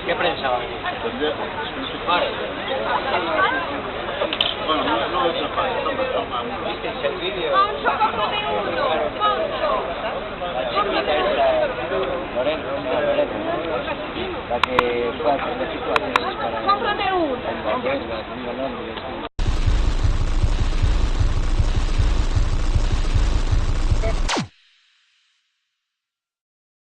¿Qué prensa va? Bueno, no es la parte, ¿Viste el vídeo? Moncho, cómprate uno. Moncho. La que fue a hacer México a hacer para... Cómprate uno.